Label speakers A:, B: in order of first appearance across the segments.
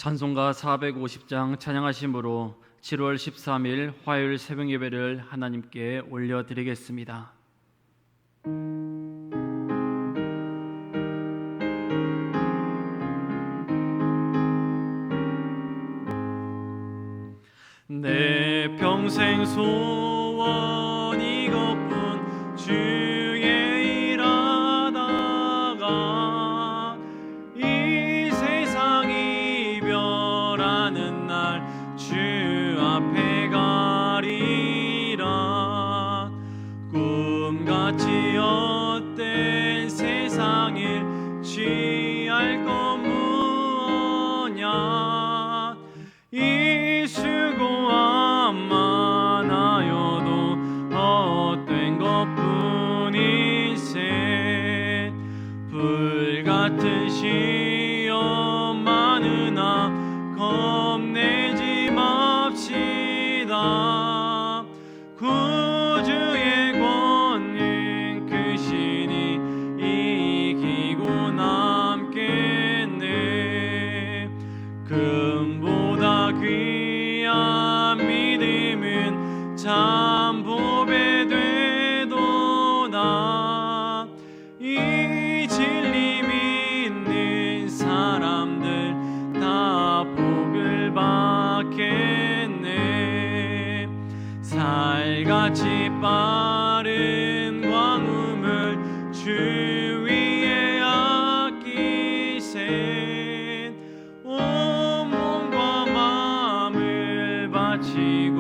A: 찬송가 450장 찬양하심으로 7월 13일 화요일 새벽 예배를 하나님께 올려드리겠습니다. 내 평생 소원 이것뿐 주의 일하다가 이 세상 이별하는 날 주 앞에 가리라. 꿈같이 헛된 세상 일 취할 것 무엇냐. 이 수고함 많아여도 헛된 것뿐일세. 불같은 시험 많으나 겁내지 맙시다. 구주의 권능 크시니 이기고 남겠네. 금보다 귀한 믿음은 참 보배 되도다. 이 진리 믿는 사람들 다 복을 받겠네. 살같이 빠른 광음을 주 위에 아끼세. 온 몸과 마음을 바치고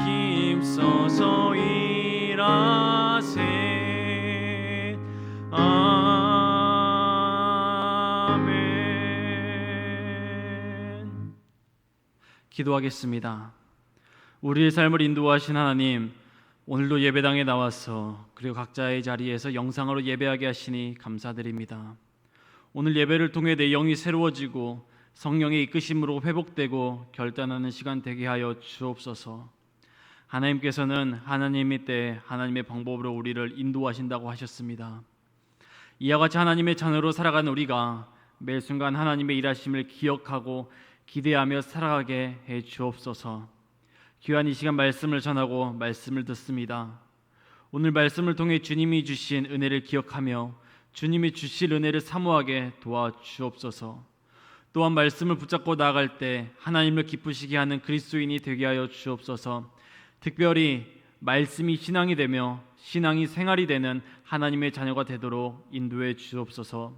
A: 힘써서 일하세. 아멘. 기도하겠습니다. 우리의 삶을 인도하신 하나님, 오늘도 예배당에 나와서 그리고 각자의 자리에서 영상으로 예배하게 하시니 감사드립니다. 오늘 예배를 통해 내 영이 새로워지고 성령의 이끄심으로 회복되고 결단하는 시간 되게 하여 주옵소서. 하나님께서는 하나님의 때 하나님의 방법으로 우리를 인도하신다고 하셨습니다. 이와 같이 하나님의 자녀로 살아가는 우리가 매 순간 하나님의 일하심을 기억하고 기대하며 살아가게 해 주옵소서. 귀한 이 시간 말씀을 전하고 말씀을 듣습니다. 오늘 말씀을 통해 주님이 주신 은혜를 기억하며 주님이 주실 은혜를 사모하게 도와주옵소서. 또한 말씀을 붙잡고 나아갈 때 하나님을 기쁘시게 하는 그리스도인이 되게 하여 주옵소서. 특별히 말씀이 신앙이 되며 신앙이 생활이 되는 하나님의 자녀가 되도록 인도해 주옵소서.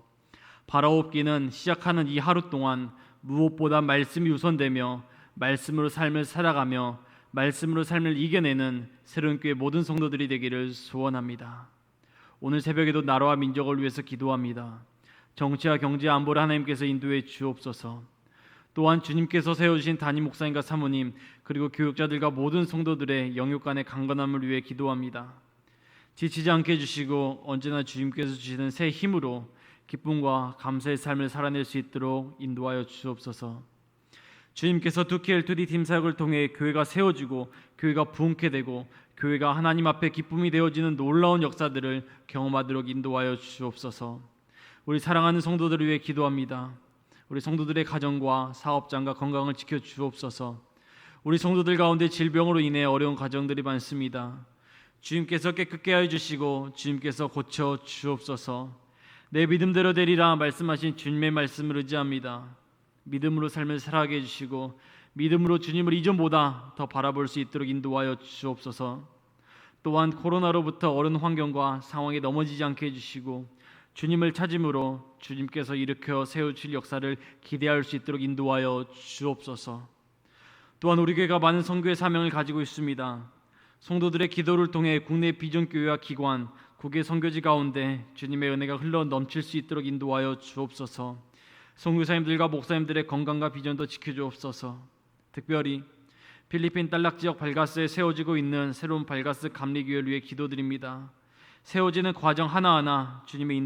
A: 바라옵기는 시작하는 이 하루 동안 무엇보다 말씀이 우선되며 말씀으로 삶을 살아가며 말씀으로 삶을 이겨내는 새로운 교회 모든 성도들이 되기를 소원합니다. 오늘 새벽에도 나라와 민족을 위해서 기도합니다. 정치와 경제 안보를 하나님께서 인도해 주옵소서. 또한 주님께서 세워주신 담임 목사님과 사모님 그리고 교육자들과 모든 성도들의 영육 간의 강건함을 위해 기도합니다. 지치지 않게 해주시고 언제나 주님께서 주시는 새 힘으로 기쁨과 감사의 삶을 살아낼 수 있도록 인도하여 주옵소서. 주님께서 두키엘2D 팀 사역을 통해 교회가 세워지고 교회가 부흥케 되고 교회가 하나님 앞에 기쁨이 되어지는 놀라운 역사들을 경험하도록 인도하여 주옵소서. 우리 사랑하는 성도들을 위해 기도합니다. 우리 성도들의 가정과 사업장과 건강을 지켜 주옵소서. 우리 성도들 가운데 질병으로 인해 어려운 가정들이 많습니다. 주님께서 깨끗게 하여 주시고 주님께서 고쳐 주옵소서. 내 믿음대로 되리라 말씀하신 주님의 말씀을 의지합니다. 믿음으로 삶을 살아가게 해주시고 믿음으로 주님을 이전보다 더 바라볼 수 있도록 인도하여 주옵소서. 또한 코로나로부터 어려운 환경과 상황에 넘어지지 않게 해주시고 주님을 찾음으로 주님께서 일으켜 세우실 역사를 기대할 수 있도록 인도하여 주옵소서. 또한 우리 교회가 많은 선교의 사명을 가지고 있습니다. 성도들의 기도를 통해 국내 비전교회와 기관, 국외 선교지 가운데 주님의 은혜가 흘러 넘칠 수 있도록 인도하여 주옵소서. 선교사님들과 목사님들의 건강과 비전도 지켜주옵소서. 특별히 필리핀 딸락 지역 발가스에 세워지고 있는 새로운 발가스 감리교회를 위해 기도드립니다. 세워지는 과정 하나하나 주님의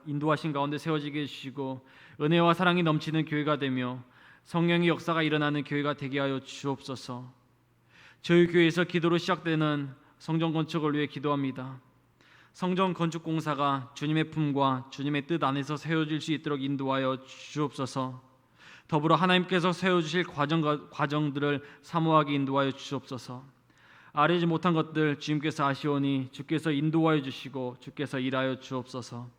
A: 인도하신 가운데 세워지게 해주시고 은혜와 사랑이 넘치는 교회가 되며 성령의 역사가 일어나는 교회가 되게 하여 주옵소서. 저희 교회에서 기도로 시작되는 성전 건축을 위해 기도합니다. 성전 건축 공사가 주님의 품과 주님의 뜻 안에서 세워질 수 있도록 인도하여 주옵소서. 더불어 하나님께서 세워주실 과정들을 사모하게 인도하여 주시옵소서. 아뢰지 못한 것들 주님께서 아시오니 주께서 인도하여 주시고 주께서 일하여 주옵소서.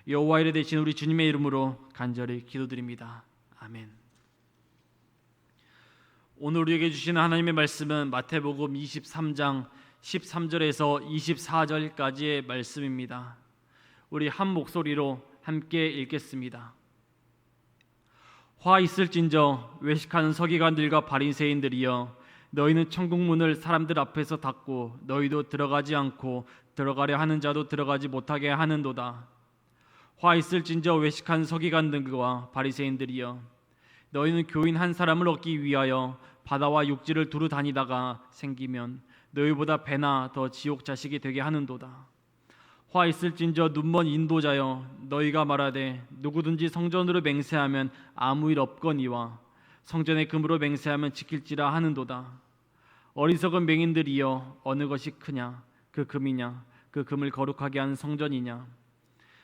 A: 여호와 이레 되신 우리 주님의 이름으로 간절히 기도드립니다. 아멘. 오늘 우리에게 주시는 하나님의 말씀은 마태복음 23장 13절에서 24절까지의 말씀입니다. 우리 한 목소리로 함께 읽겠습니다. 화 있을진저 외식하는 서기관들과 바리새인들이여, 너희는 천국 문을 사람들 앞에서 닫고 너희도 들어가지 않고 들어가려 하는 자도 들어가지 못하게 하는도다. 화 있을진저 외식하는 서기관들과 바리새인들이여, 너희는 교인 한 사람을 얻기 위하여 바다와 육지를 두루 다니다가 생기면 너희보다 배나 더 지옥 자식이 되게 하는도다. 화 있을진저 눈먼 인도자여, 너희가 말하되 누구든지 성전으로 맹세하면 아무 일 없거니와 성전의 금으로 맹세하면 지킬지라 하는도다. 어리석은 맹인들이여, 어느 것이 크냐? 그 금이냐? 그 금을 거룩하게 하는 성전이냐?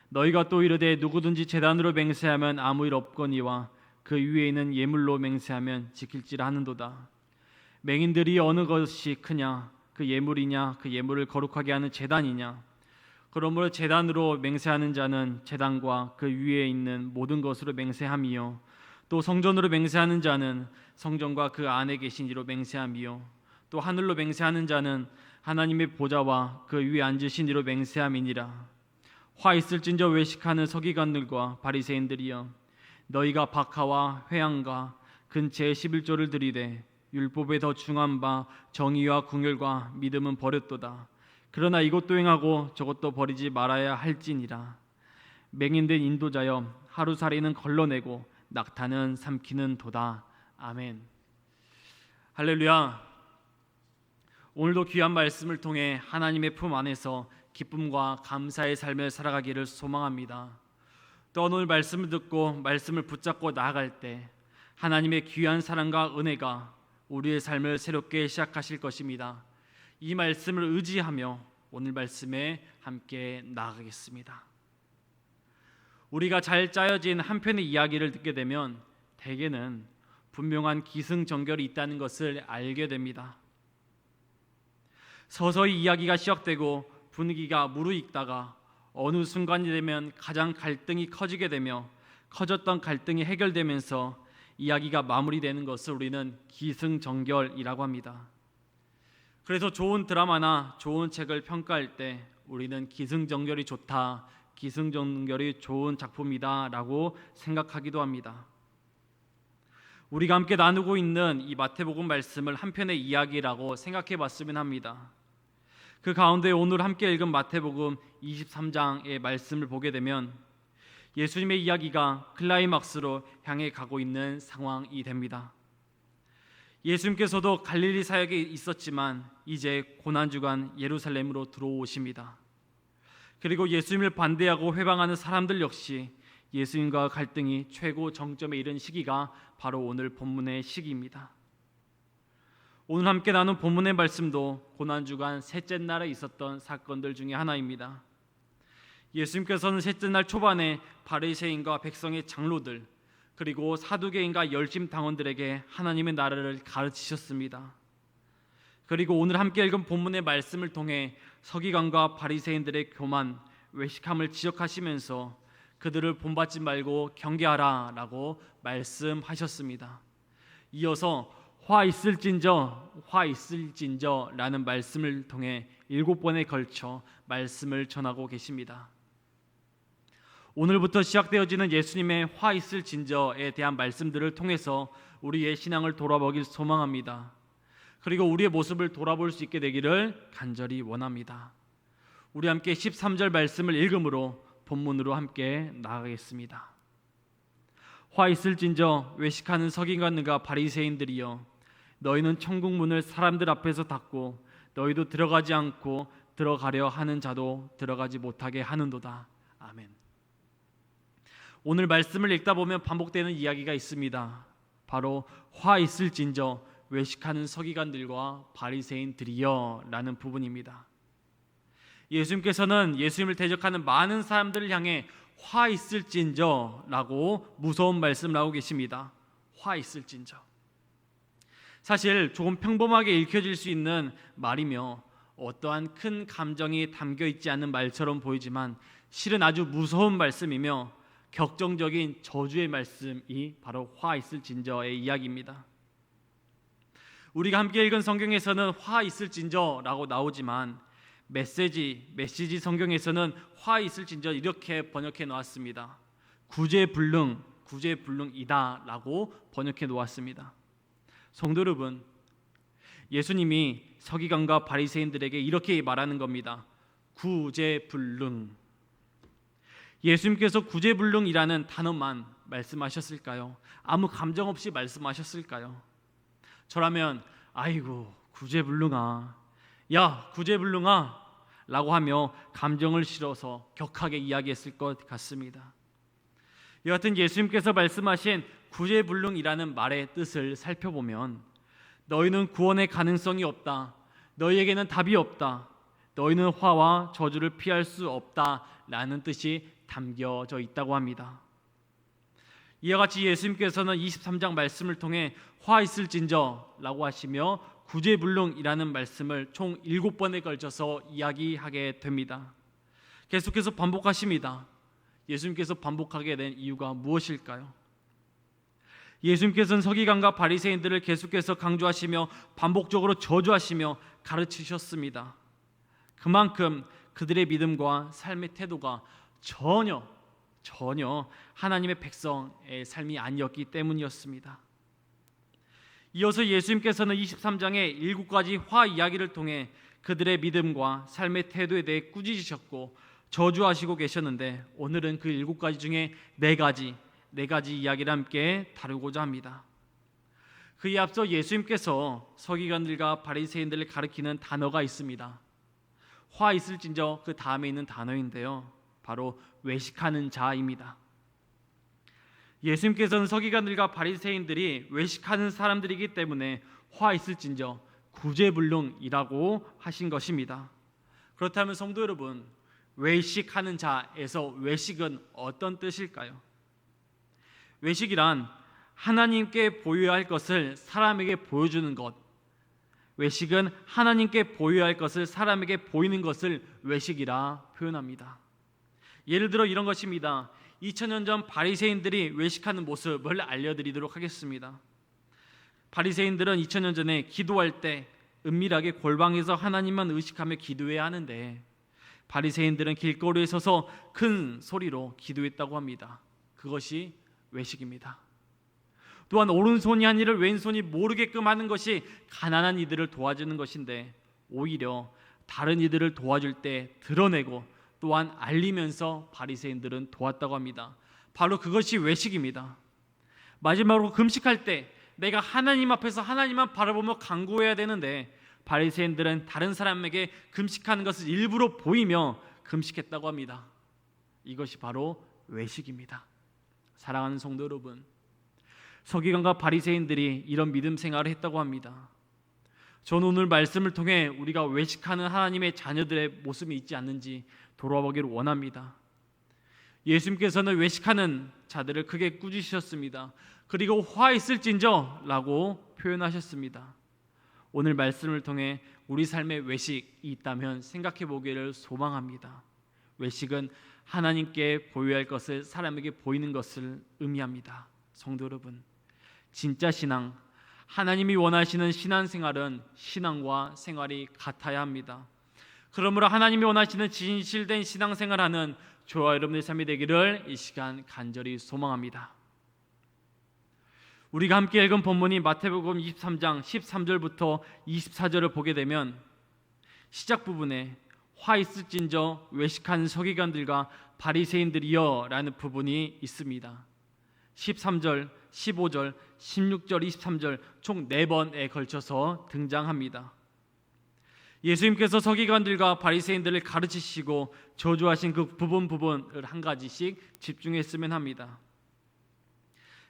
A: 너희가 또 이르되 누구든지 제단으로 맹세하면 아무 일 없거니와 그 위에 있는 예물로 맹세하면 지킬지라 하는도다. 맹인들이 어느 것이 크냐? 그 예물이냐? 그 예물을 거룩하게 하는 제단이냐? 그러므로 제단으로 맹세하는 자는 제단과 그 위에 있는 모든 것으로 맹세함이요, 또 성전으로 맹세하는 자는 성전과 그 안에 계신 이로 맹세함이요, 또 하늘로 맹세하는 자는 하나님의 보좌와 그 위에 앉으신 이로 맹세함이니라. 화 있을진저 외식하는 서기관들과 바리새인들이여, 너희가 박하와 회향과 근제 11조를 드리되 율법에 더 중한 바 정의와 궁율과 믿음은 버렸도다. 그러나 이것도 행하고 저것도 버리지 말아야 할지니라. 맹인된 인도자여, 하루살이는 걸러내고 낙타는 삼키는 도다. 아멘. 할렐루야. 오늘도 귀한 말씀을 통해 하나님의 품 안에서 기쁨과 감사의 삶을 살아가기를 소망합니다. 또 오늘 말씀을 듣고 말씀을 붙잡고 나아갈 때 하나님의 귀한 사랑과 은혜가 우리의 삶을 새롭게 시작하실 것입니다. 이 말씀을 의지하며 오늘 말씀에 함께 나아가겠습니다. 우리가 잘 짜여진 한 편의 이야기를 듣게 되면 대개는 분명한 기승전결이 있다는 것을 알게 됩니다. 서서히 이야기가 시작되고 분위기가 무르익다가 어느 순간이 되면 가장 갈등이 커지게 되며 커졌던 갈등이 해결되면서 이야기가 마무리되는 것을 우리는 기승전결이라고 합니다. 그래서 좋은 드라마나 좋은 책을 평가할 때 우리는 기승전결이 좋다, 기승전결이 좋은 작품이다 라고 생각하기도 합니다. 우리가 함께 나누고 있는 이 마태복음 말씀을 한 편의 이야기라고 생각해 봤으면 합니다. 그 가운데 오늘 함께 읽은 마태복음 23장의 말씀을 보게 되면 예수님의 이야기가 클라이막스로 향해 가고 있는 상황이 됩니다. 예수님께서도 갈릴리 사역에 있었지만 이제 고난주간 예루살렘으로 들어오십니다. 그리고 예수님을 반대하고 회방하는 사람들 역시 예수님과 갈등이 최고 정점에 이른 시기가 바로 오늘 본문의 시기입니다. 오늘 함께 나눈 본문의 말씀도 고난주간 셋째 날에 있었던 사건들 중에 하나입니다. 예수님께서는 셋째 날 초반에 바리새인과 백성의 장로들 그리고 사두개인과 열심당원들에게 하나님의 나라를 가르치셨습니다. 그리고 오늘 함께 읽은 본문의 말씀을 통해 서기관과 바리새인들의 교만, 외식함을 지적하시면서 그들을 본받지 말고 경계하라 라고 말씀하셨습니다. 이어서 화 있을진저 라는 말씀을 통해 7번에 걸쳐 말씀을 전하고 계십니다. 오늘부터 시작되어지는 예수님의 화 있을진저에 대한 말씀들을 통해서 우리의 신앙을 돌아보길 소망합니다. 그리고 우리의 모습을 돌아볼 수 있게 되기를 간절히 원합니다. 우리 함께 13절 말씀을 읽음으로 본문으로 함께 나아가겠습니다. 화 있을진저 외식하는 서기관과 바리새인들이여, 너희는 천국 문을 사람들 앞에서 닫고 너희도 들어가지 않고 들어가려 하는 자도 들어가지 못하게 하는도다. 아멘. 오늘 말씀을 읽다 보면 반복되는 이야기가 있습니다. 바로 화 있을진저 외식하는 서기관들과 바리새인들이여 라는 부분입니다. 예수님께서는 예수님을 대적하는 많은 사람들을 향해 화 있을진저 라고 무서운 말씀을 하고 계십니다. 화 있을진저. 사실 조금 평범하게 읽혀질 수 있는 말이며 어떠한 큰 감정이 담겨 있지 않는 말처럼 보이지만 실은 아주 무서운 말씀이며 격정적인 저주의 말씀이 바로 화 있을진저의 이야기입니다. 우리가 함께 읽은 성경에서는 화 있을진저라고 나오지만 메시지 성경에서는 화 있을진저 이렇게 번역해 놓았습니다. 구제불능이다라고 번역해 놓았습니다. 성도 여러분, 예수님이 서기관과 바리새인들에게 이렇게 말하는 겁니다. 구제불능. 예수님께서 구제불능이라는 단어만 말씀하셨을까요? 아무 감정 없이 말씀하셨을까요? 저라면 아이고 구제불능아, 야 구제불능아 라고 하며 감정을 실어서 격하게 이야기했을 것 같습니다. 여하튼 예수님께서 말씀하신 구제불능이라는 말의 뜻을 살펴보면 너희는 구원의 가능성이 없다, 너희에게는 답이 없다, 너희는 화와 저주를 피할 수 없다라는 뜻이 담겨져 있다고 합니다. 이와 같이 예수님께서는 23장 말씀을 통해 화 있을진저라고 하시며 구제불능이라는 말씀을 총 7번에 걸쳐서 이야기하게 됩니다. 계속해서 반복하십니다. 예수님께서 반복하게 된 이유가 무엇일까요? 예수님께서는 서기관과 바리새인들을 계속해서 강조하시며 반복적으로 저주하시며 가르치셨습니다. 그만큼 그들의 믿음과 삶의 태도가 전혀 하나님의 백성의 삶이 아니었기 때문이었습니다. 이어서 예수님께서는 23장의 7가지 화 이야기를 통해 그들의 믿음과 삶의 태도에 대해 꾸짖으셨고 저주하시고 계셨는데 오늘은 그 7가지 중에 4가지 이야기를 함께 다루고자 합니다. 그에 앞서 예수님께서 서기관들과 바리새인들을 가리키는 단어가 있습니다. 화 있을진저 그 다음에 있는 단어인데요, 바로 외식하는 자입니다. 예수님께서는 서기관들과 바리새인들이 외식하는 사람들이기 때문에 화 있을진저 구제불능이라고 하신 것입니다. 그렇다면 성도 여러분, 외식하는 자에서 외식은 어떤 뜻일까요? 외식이란 하나님께 보여야 할 것을 사람에게 보여주는 것, 외식은 하나님께 보여야 할 것을 사람에게 보이는 것을 외식이라 표현합니다. 예를 들어 이런 것입니다. 2000년 전 바리새인들이 외식하는 모습을 알려드리도록 하겠습니다. 바리새인들은 2000년 전에 기도할 때 은밀하게 골방에서 하나님만 의식하며 기도해야 하는데 바리새인들은 길거리에 서서 큰 소리로 기도했다고 합니다. 그것이 외식입니다. 또한 오른손이 한 일을 왼손이 모르게끔 하는 것이 가난한 이들을 도와주는 것인데 오히려 다른 이들을 도와줄 때 드러내고 또한 알리면서 바리새인들은 도왔다고 합니다. 바로 그것이 외식입니다. 마지막으로 금식할 때 내가 하나님 앞에서 하나님만 바라보며 간구해야 되는데 바리새인들은 다른 사람에게 금식하는 것을 일부러 보이며 금식했다고 합니다. 이것이 바로 외식입니다. 사랑하는 성도 여러분, 서기관과 바리새인들이 이런 믿음 생활을 했다고 합니다. 저는 오늘 말씀을 통해 우리가 외식하는 하나님의 자녀들의 모습이 있지 않는지 돌아보기를 원합니다. 예수님께서는 외식하는 자들을 크게 꾸짖으셨습니다. 그리고 화 있을진저 라고 표현하셨습니다. 오늘 말씀을 통해 우리 삶에 외식이 있다면 생각해 보기를 소망합니다. 외식은 하나님께 보여야 할 것을 사람에게 보이는 것을 의미합니다. 성도 여러분, 진짜 신앙, 하나님이 원하시는 신앙생활은 신앙과 생활이 같아야 합니다. 그러므로 하나님이 원하시는 진실된 신앙생활하는 저와 여러분의 삶이 되기를 이 시간 간절히 소망합니다. 우리가 함께 읽은 본문이 마태복음 23장 13절부터 24절을 보게 되면 시작 부분에 화 있을진저 외식하는 서기관들과 바리새인들이여 라는 부분이 있습니다. 13절, 15절, 16절, 23절 총 4번에 걸쳐서 등장합니다. 예수님께서 서기관들과 바리새인들을 가르치시고 저주하신 그 부분을 한 가지씩 집중했으면 합니다.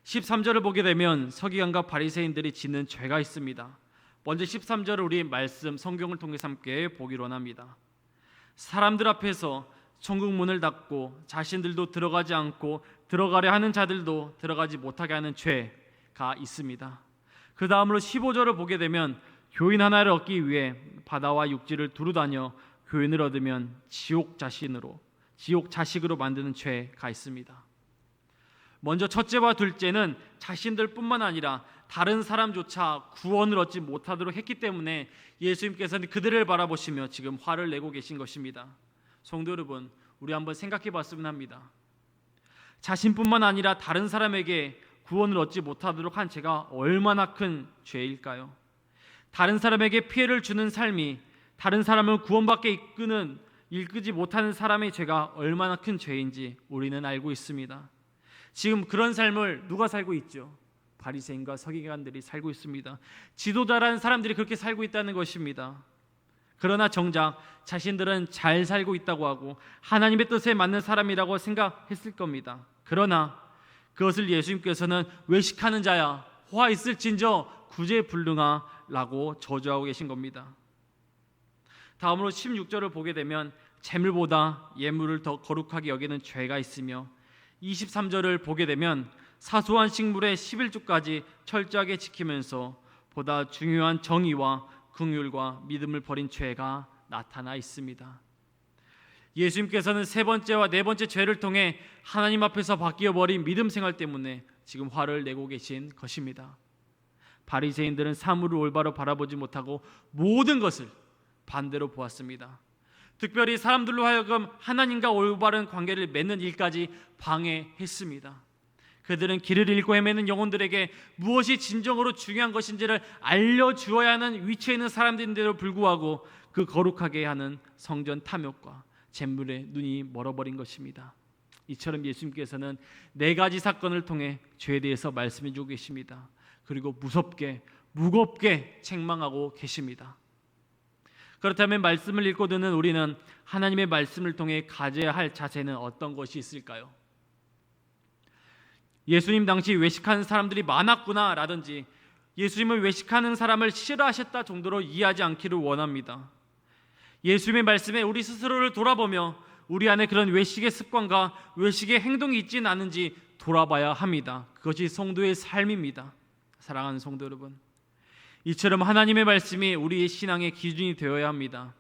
A: 13절을 보게 되면 서기관과 바리새인들이 짓는 죄가 있습니다. 먼저 13절을 우리 말씀 성경을 통해서 함께 보기로 합니다. 사람들 앞에서 천국 문을 닫고 자신들도 들어가지 않고 들어가려 하는 자들도 들어가지 못하게 하는 죄가 죄가 있습니다. 그 다음으로 15절을 보게 되면 교인 하나를 얻기 위해 바다와 육지를 두루다녀 교인을 얻으면 지옥 자식으로 만드는 죄가 있습니다. 먼저 첫째와 둘째는 자신들뿐만 아니라 다른 사람조차 구원을 얻지 못하도록 했기 때문에 예수님께서는 그들을 바라보시며 지금 화를 내고 계신 것입니다. 성도 여러분, 우리 한번 생각해 봤으면 합니다. 자신뿐만 아니라 다른 사람에게 구원을 얻지 못하도록 한 죄가 얼마나 큰 죄일까요? 다른 사람에게 피해를 주는 삶이 다른 사람을 구원받게 이끄지 못하는 사람의 죄가 얼마나 큰 죄인지 우리는 알고 있습니다. 지금 그런 삶을 누가 살고 있죠? 바리새인과 서기관들이 살고 있습니다. 지도자라는 사람들이 그렇게 살고 있다는 것입니다. 그러나 정작 자신들은 잘 살고 있다고 하고 하나님의 뜻에 맞는 사람이라고 생각했을 겁니다. 그러나 그것을 예수님께서는 외식하는 자야, 화 있을진저 구제불능아 라고 저주하고 계신 겁니다. 다음으로 16절을 보게 되면 재물보다 예물을 더 거룩하게 여기는 죄가 있으며 23절을 보게 되면 사소한 식물의 11조까지 철저하게 지키면서 보다 중요한 정의와 긍휼과 믿음을 버린 죄가 나타나 있습니다. 예수님께서는 세 번째와 네 번째 죄를 통해 하나님 앞에서 바뀌어버린 믿음 생활 때문에 지금 화를 내고 계신 것입니다. 바리새인들은 사물을 올바로 바라보지 못하고 모든 것을 반대로 보았습니다. 특별히 사람들로 하여금 하나님과 올바른 관계를 맺는 일까지 방해했습니다. 그들은 길을 잃고 헤매는 영혼들에게 무엇이 진정으로 중요한 것인지를 알려주어야 하는 위치에 있는 사람들인데도 불구하고 그 거룩하게 하는 성전 탐욕과 재물에 눈이 멀어버린 것입니다. 이처럼 예수님께서는 네 가지 사건을 통해 죄에 대해서 말씀해 주고 계십니다. 그리고 무겁게 책망하고 계십니다. 그렇다면 말씀을 읽고 듣는 우리는 하나님의 말씀을 통해 가져야 할 자세는 어떤 것이 있을까요? 예수님 당시 외식하는 사람들이 많았구나 라든지 예수님을 외식하는 사람을 싫어하셨다 정도로 이해하지 않기를 원합니다. 예수님의 말씀에 우리 스스로를 돌아보며 우리 안에 그런 외식의 습관과 외식의 행동이 있지는 않은지 돌아봐야 합니다. 그것이 성도의 삶입니다. 사랑하는 성도 여러분, 이처럼 하나님의 말씀이 우리의 신앙의 기준이 되어야 합니다.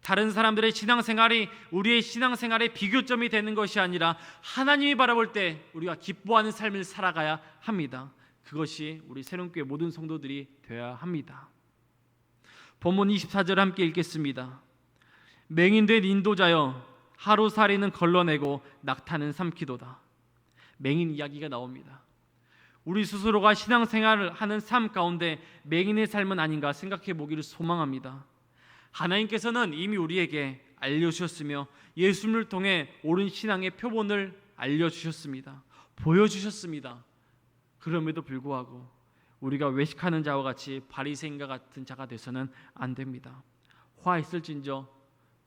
A: 다른 사람들의 신앙생활이 우리의 신앙생활의 비교점이 되는 것이 아니라 하나님이 바라볼 때 우리가 기뻐하는 삶을 살아가야 합니다. 그것이 우리 새롬교회 모든 성도들이 되어야 합니다. 본문 24절 함께 읽겠습니다. 맹인된 인도자여 하루살이는 걸러내고 낙타는 삼키도다. 맹인 이야기가 나옵니다. 우리 스스로가 신앙생활을 하는 삶 가운데 맹인의 삶은 아닌가 생각해 보기를 소망합니다. 하나님께서는 이미 우리에게 알려주셨으며 예수님을 통해 옳은 신앙의 표본을 알려주셨습니다. 보여주셨습니다. 그럼에도 불구하고 우리가 외식하는 자와 같이 바리새인과 같은 자가 돼서는 안 됩니다. 화 있을진저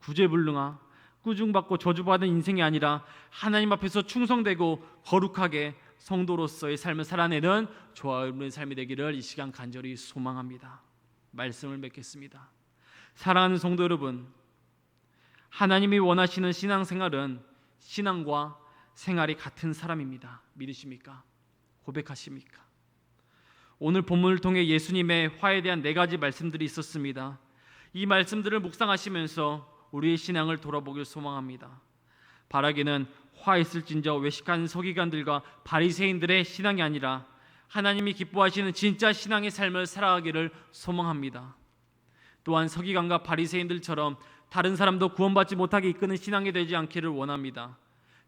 A: 구제불능아, 꾸중받고 저주받은 인생이 아니라 하나님 앞에서 충성되고 거룩하게 성도로서의 삶을 살아내는 저와 여러분의 삶이 되기를 이 시간 간절히 소망합니다. 말씀을 맺겠습니다. 사랑하는 성도 여러분, 하나님이 원하시는 신앙생활은 신앙과 생활이 같은 사람입니다. 믿으십니까? 고백하십니까? 오늘 본문을 통해 예수님의 화에 대한 네 가지 말씀들이 있었습니다. 이 말씀들을 묵상하시면서 우리의 신앙을 돌아보길 소망합니다. 바라기는 화 있을진저 외식하는 서기관들과 바리새인들의 신앙이 아니라 하나님이 기뻐하시는 진짜 신앙의 삶을 살아가기를 소망합니다. 또한 서기관과 바리새인들처럼 다른 사람도 구원받지 못하게 이끄는 신앙이 되지 않기를 원합니다.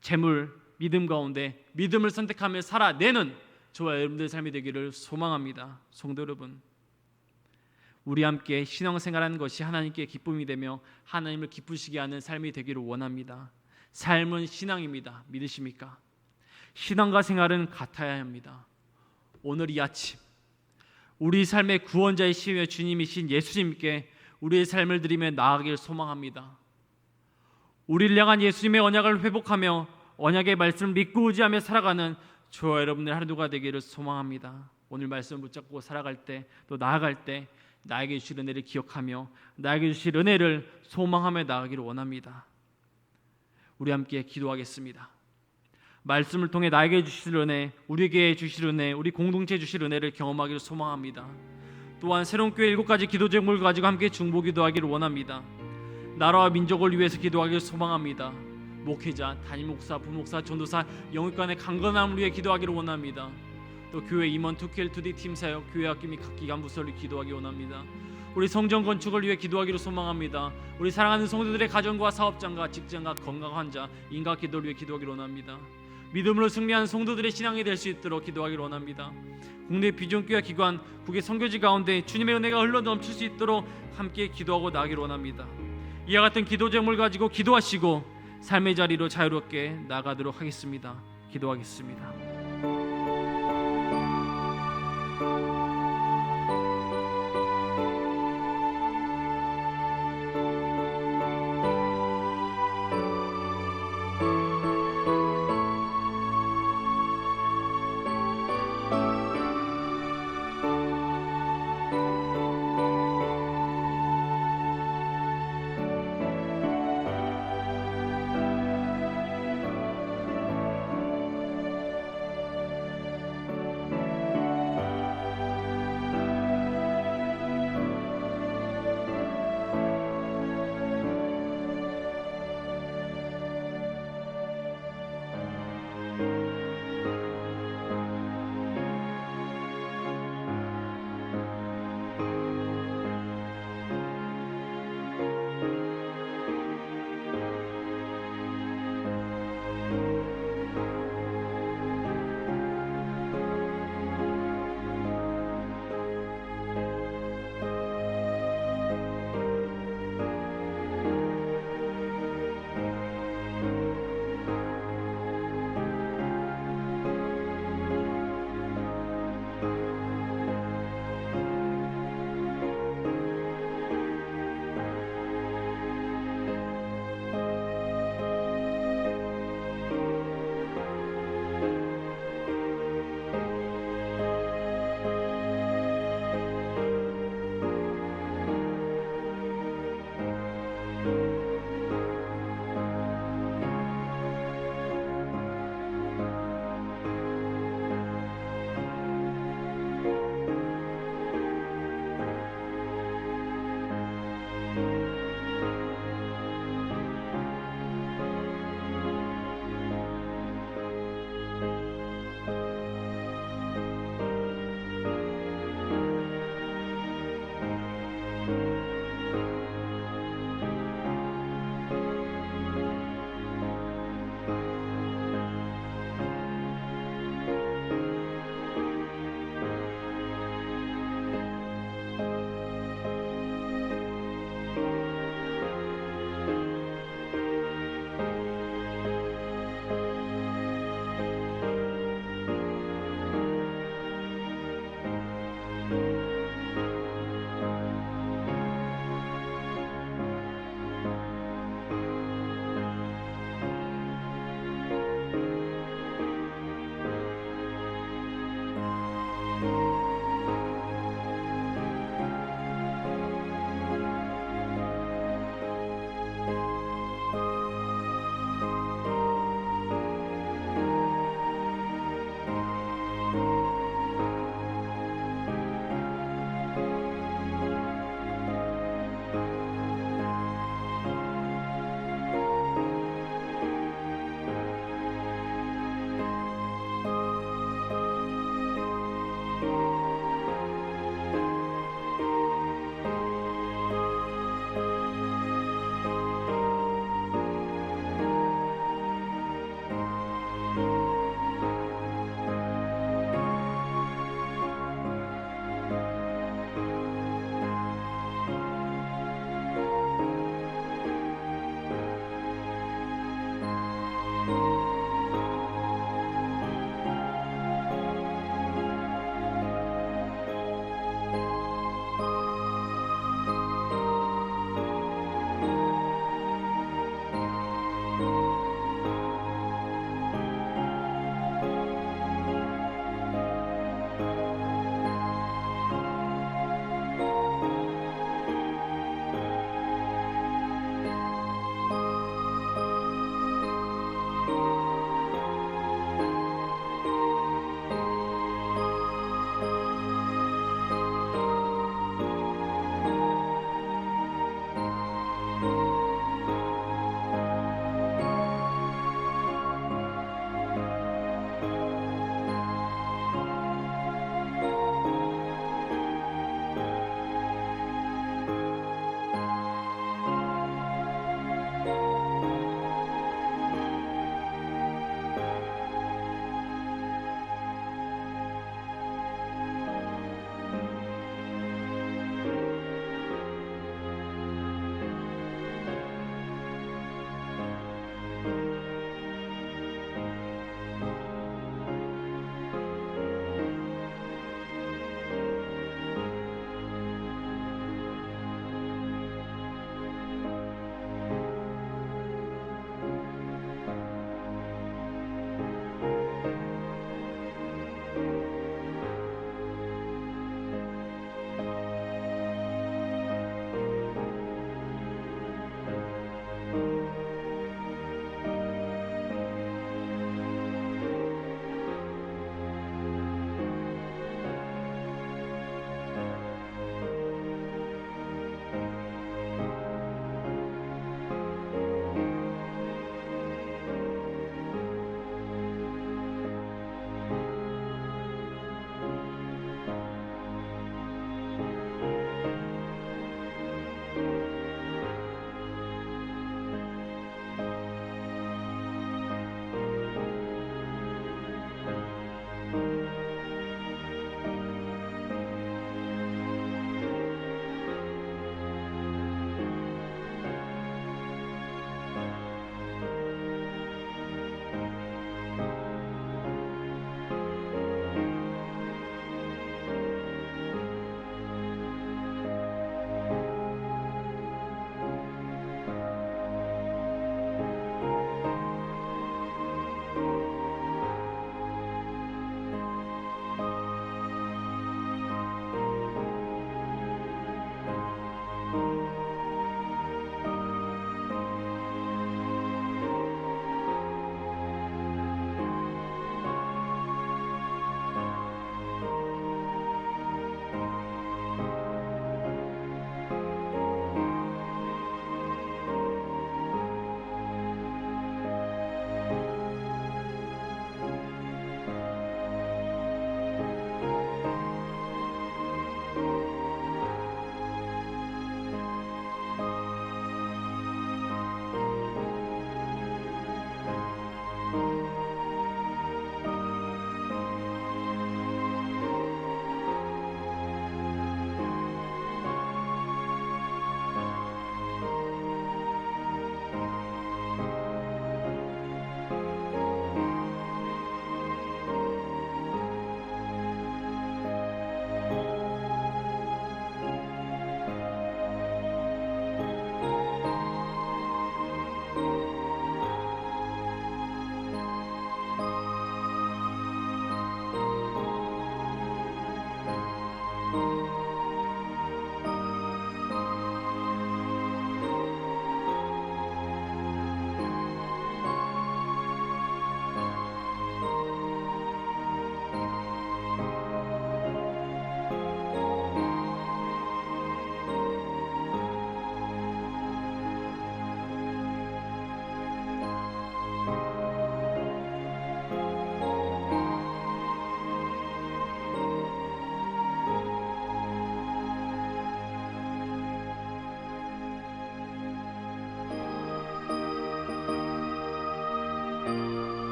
A: 재물, 믿음 가운데 믿음을 선택하며 살아내는 저와 여러분들의 삶이 되기를 소망합니다. 성도 여러분, 우리 함께 신앙생활하는 것이 하나님께 기쁨이 되며 하나님을 기쁘시게 하는 삶이 되기를 원합니다. 삶은 신앙입니다. 믿으십니까? 신앙과 생활은 같아야 합니다. 오늘 이 아침 우리 삶의 구원자이시며 주님이신 예수님께 우리의 삶을 드리며 나아가길 소망합니다. 우리를 향한 예수님의 언약을 회복하며 언약의 말씀을 믿고 의지하며 살아가는 저와 여러분의 하루가 되기를 소망합니다. 오늘 말씀을 붙잡고 살아갈 때 또 나아갈 때 나에게 주실 은혜를 기억하며 나에게 주실 은혜를 소망하며 나아가기를 원합니다. 우리 함께 기도하겠습니다. 말씀을 통해 나에게 주실 은혜, 우리에게 주실 은혜, 우리 공동체에 주실 은혜를 경험하기를 소망합니다. 또한 새로운 교회 7가지 기도 제목을 가지고 함께 중보 기도하기를 원합니다. 나라와 민족을 위해서 기도하기를 소망합니다. 목회자, 담임 목사, 부목사, 전도사, 영육간의 강건함을 위해 기도하기를 원합니다. 또 교회 임원, 투켈, 투디, 팀사역, 교회 학교 및 각 기관 부서를 기도하기 원합니다. 우리 성전 건축을 위해 기도하기를 소망합니다. 우리 사랑하는 성도들의 가정과 사업장과 직장과 건강 환자, 인과 기도를 위해 기도하기를 원합니다. 믿음으로 승리한 성도들의 신앙이 될 수 있도록 기도하기를 원합니다. 국내 비전교회 기관, 국외 선교지 가운데 주님의 은혜가 흘러 넘칠 수 있도록 함께 기도하고 나아가기를 원합니다. 이와 같은 기도 제목을 가지고 기도하시고 삶의 자리로 자유롭게 나가도록 하겠습니다. 기도하겠습니다.